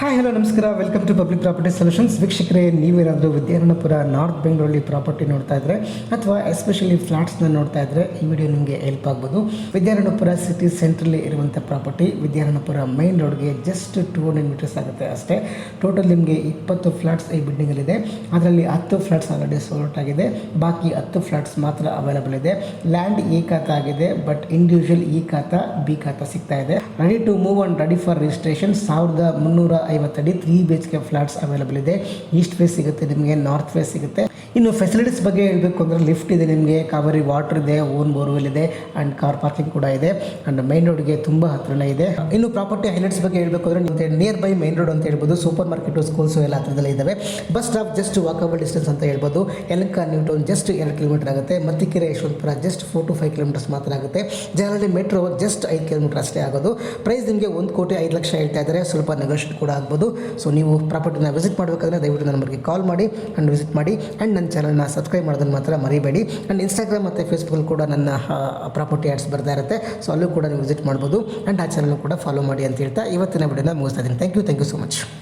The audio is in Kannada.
ಹಾಯ್ ಹಲೋ ನಮಸ್ಕಾರ, welcome to public property solutions. ವೀಕ್ಷಕರೇ, ನೀವೇನಾದರೂ ವಿದ್ಯಾರಣ್ಯಪುರ ನಾರ್ತ್ ಬೆಂಗಳೂರಲ್ಲಿ ಪ್ರಾಪರ್ಟಿ ನೋಡ್ತಾ ಇದ್ದರೆ ಅಥವಾ ಎಸ್ಪೆಷಲಿ ಫ್ಲಾಟ್ಸ್ನ ನೋಡ್ತಾ ಇದ್ದರೆ ಈ ವಿಡಿಯೋ ನಿಮಗೆ ಹೆಲ್ಪ್ ಆಗ್ಬೋದು. ವಿದ್ಯಾರಣ್ಯಪುರ ಸಿಟಿ ಸೆಂಟ್ರಲ್ಲಿ ಇರುವಂಥ ಪ್ರಾಪರ್ಟಿ. ವಿದ್ಯಾರಣ್ಯಪುರ ಮೈನ್ ರೋಡ್ಗೆ ಜಸ್ಟ್ 200 ಮೀಟರ್ಸ್ ಆಗುತ್ತೆ ಅಷ್ಟೇ. ಟೋಟಲ್ ನಿಮಗೆ 20 ಫ್ಲಾಟ್ಸ್ ಈ ಬಿಲ್ಡಿಂಗಲ್ಲಿದೆ. ಅದರಲ್ಲಿ 10 ಫ್ಲಾಟ್ಸ್ ಆಲ್ರೆಡಿ ಸೋಲ್ಡ್ ಆಗಿದೆ, ಬಾಕಿ 10 ಫ್ಲಾಟ್ಸ್ ಮಾತ್ರ ಅವೈಲಬಲ್ ಇದೆ. ಲ್ಯಾಂಡ್ ಎ ಖಾತಾ ಆಗಿದೆ, but individual E khata B khata ಸಿಗ್ತಾ ಇದೆ. Ready to move and ready for registration. 1350 ಅಡಿ 3 BHK ಫ್ಲಾಟ್ಸ್ ಅವೈಲಬಲ್ ಇದೆ. ಈಸ್ಟ್ ಫೇಸ್ ಸಿಗುತ್ತೆ ನಿಮಗೆ, ನಾರ್ತ್ ಫೇಸ್ ಸಿಗುತ್ತೆ. ಇನ್ನು ಫೆಸಿಲಿಟೀಸ್ ಬಗ್ಗೆ ಹೇಳಬೇಕು ಅಂದರೆ ಲಿಫ್ಟ್ ಇದೆ ನಿಮಗೆ, ಕಾವೇರಿ ವಾಟರ್ ಇದೆ, ಓನ್ ಬೋರ್ವೆಲ್ ಇದೆ ಆ್ಯಂಡ್ ಕಾರ್ ಪಾರ್ಕಿಂಗ್ ಕೂಡ ಇದೆ ಆ್ಯಂಡ್ ಮೈನ್ ರೋಡ್ಗೆ ತುಂಬ ಹತ್ರನೇ ಇದೆ. ಇನ್ನು ಪ್ರಾಪರ್ಟಿ ಹೈಲೈಟ್ಸ್ ಬಗ್ಗೆ ಹೇಳಬೇಕು ಅಂದರೆ ನಿಯರ್ ಬೈ ಮೈನ್ ರೋಡ್ ಅಂತ ಹೇಳ್ಬೋದು. ಸೂಪರ್ ಮಾರ್ಕೆಟು, ಸ್ಕೂಲ್ಸು ಎಲ್ಲ ಹತ್ರದಲ್ಲೇ ಇದ್ದಾವೆ. Bus stop just walkable distance ಅಂತ ಹೇಳ್ಬೋದು. Yelahanka new town just 2 kilometer ಆಗುತ್ತೆ. Mathikere Yeshwanthpur just 4 to 5 kilometers ಮಾತ್ರ ಆಗುತ್ತೆ. ಜಾಲಹಳ್ಳಿ ಮೆಟ್ರೋ ಜಸ್ಟ್ 5 ಕಿಲೋಮೀಟರ್ ಅಷ್ಟೇ ಆಗೋದು. ಪ್ರೈಸ್ ನಿಮಗೆ 1,05,00,000 ಹೇಳ್ತಾ ಇದ್ದಾರೆ, ಸ್ವಲ್ಪ ನೆಗೋಷಿಯೇಟ್ ಕೂಡ ಆಗ್ಬೋದು. ಸೊ ನೀವು ಪ್ರಾಪರ್ಟಿನ ವಿಸಿಟ್ ಮಾಡಬೇಕಾದ್ರೆ ದಯವಿಟ್ಟು ನನ್ನ ನಂಬರ್ಗೆ ಕಾಲ್ ಮಾಡಿ ಆ್ಯಂಡ್ ವಿಸಿಟ್ ಮಾಡಿ. ಆ್ಯಂಡ್ ನನ್ನ ಚಾನಲ್ನ ಸಬ್ಸ್ಕ್ರೈಬ್ ಮಾಡೋದನ್ನು ಮಾತ್ರ ಮರಿಬೇಡಿ. ಆ್ಯಂಡ್ ಇನ್ಸ್ಟಾಗ್ರಾಮ್ ಮತ್ತು ಫೇಸ್ಬುಕ್ಕಲ್ಲಿ ಕೂಡ ನನ್ನ ಪ್ರಾಪರ್ಟಿ ಆ್ಯಡ್ಸ್ ಬರ್ತಾ ಇರುತ್ತೆ. ಸೊ ಅಲ್ಲೂ ಕೂಡ ನೀವು ವಿಸಿಟ್ ಮಾಡ್ಬೋದು ಆ್ಯಂಡ್ ಆ ಚಾನಲ್ ಕೂಡ ಫಾಲೋ ಮಾಡಿ ಅಂತ ಹೇಳ್ತಾ ಇವತ್ತಿನ ವಿಡಿಯೋನ ಮುಗಿಸ್ತಾ ಇದ್ದೀನಿ. Thank you so much.